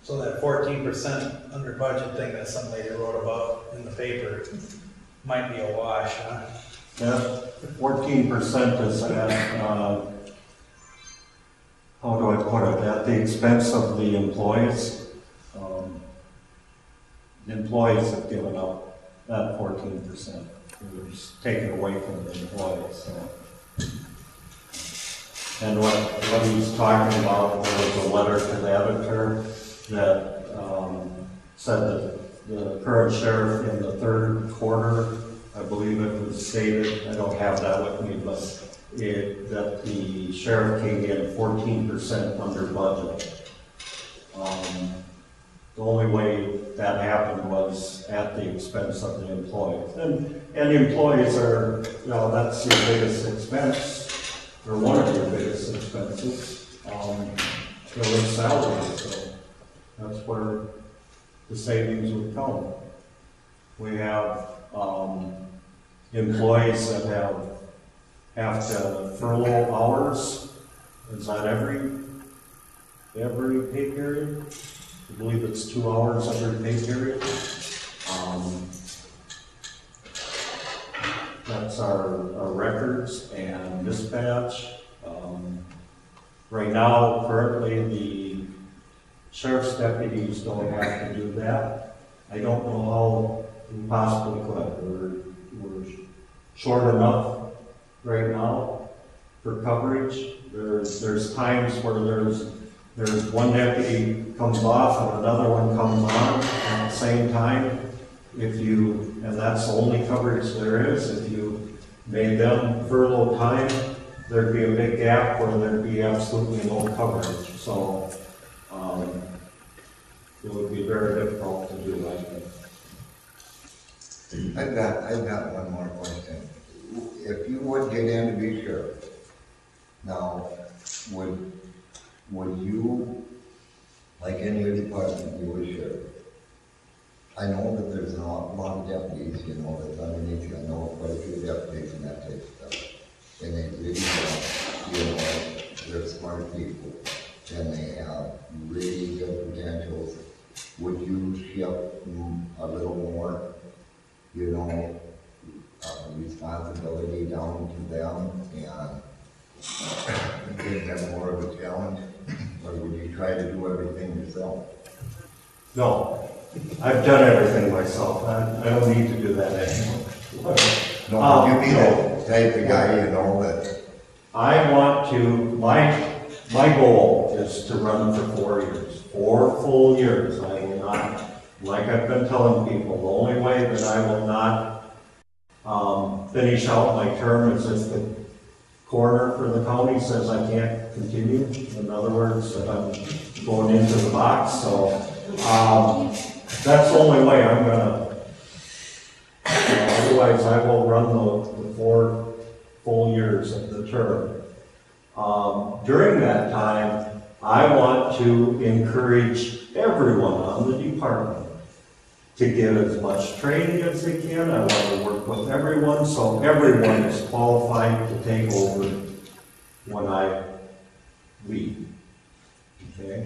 So that 14% under budget thing that some lady wrote about in the paper might be a wash, huh? Yeah, 14% is at, how do I put it, at the expense of the employees. The employees have given up that 14%. It was taken away from the employees. So. And what he's talking about, there was a letter to the editor that said that the current sheriff in the third quarter, I believe it was stated, I don't have that with me, but that the sheriff came in 14% under budget. The only way that happened was at the expense of the employees. And the employees are, you know, that's your biggest expense, or one of your biggest expenses, their salary. So that's where the savings would come. We have employees that have to furlough hours. Is that every pay period? I believe it's 2 hours every pay period. That's our records and dispatch. Right now, currently, the sheriff's deputies don't have to do that. I don't know how we possibly could. We're short enough right now for coverage. There's times where there's one deputy comes off and another one comes on at the same time. And that's the only coverage there is. If you made them furlough time, there'd be a big gap where there'd be absolutely no coverage. So it would be very difficult to do, I think. I've got one more question. If you would get in to be sheriff, now would you, like any other department, you would sheriff? I know that there's a lot of deputies, you know, that's underneath you. I know quite a few deputies and that type of stuff. And they really, you know, they're smart people. And they have really good potentials. Would you shift a little more, you know, responsibility down to them and give them more of a challenge? Or would you try to do everything yourself? No. I've done everything myself. I don't need to do that anymore. No, would you be the type of guy, you know, that... I want to, my goal is to run for 4 years. 4 full years. I will not, like I've been telling people, the only way that I will not finish out my term is if the coroner for the county says I can't continue. In other words, that I'm going into the box. So that's the only way I'm gonna, otherwise I will run the 4 full years of the term. During that time, I want to encourage everyone on the department to get as much training as they can. I want to work with everyone so everyone is qualified to take over when I leave. Okay?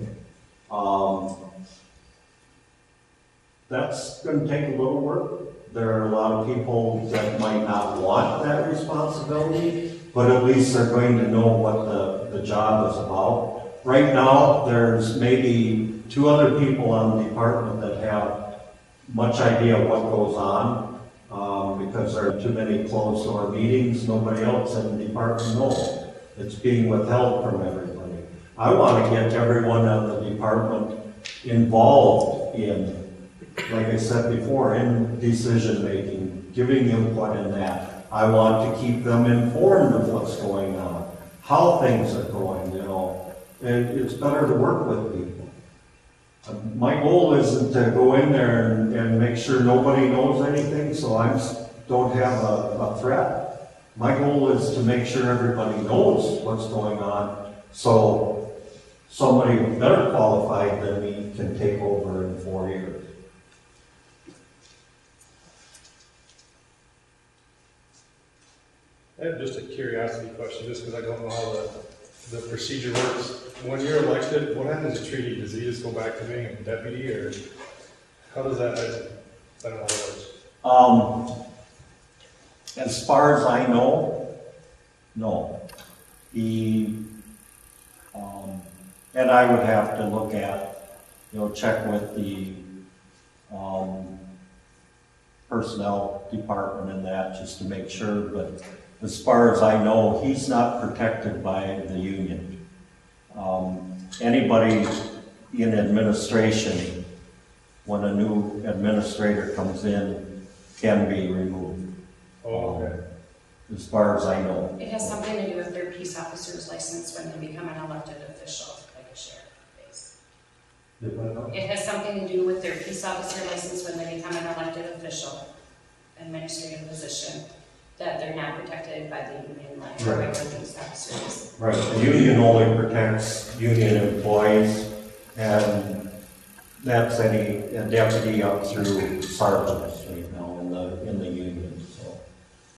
That's going to take a little work. There are a lot of people that might not want that responsibility, but at least they're going to know what the job is about. Right now, there's maybe 2 other people on the department that have much idea what goes on, because there are too many closed-door meetings. Nobody else in the department knows. It's being withheld from everybody. I want to get everyone in the department involved in, like I said before, in decision-making, giving input in that. I want to keep them informed of what's going on, how things are going, you know. And it's better to work with people. My goal isn't to go in there and make sure nobody knows anything, so I don't have a threat. My goal is to make sure everybody knows what's going on, so somebody better qualified than me can take over in 4 years. I have just a curiosity question, just because I don't know how the the procedure works. When you're elected, what happens to Treaty? Does he just go back to being a deputy, or how does that, I don't know how it works. As far as I know, no. He, and I would have to look at, check with the, personnel department and that, just to make sure, but as far as I know, he's not protected by the union. Anybody in administration, when a new administrator comes in, can be removed. Oh, okay. As far as I know. It has something to do with their peace officer's license when they become an elected official, like a sheriff is. It has something to do with their peace officer license when they become an elected official, administrative position, that they're not protected by the union like Right. regular peace officers. Right, the union only protects union employees, and that's a deputy up through sergeants right now in the union.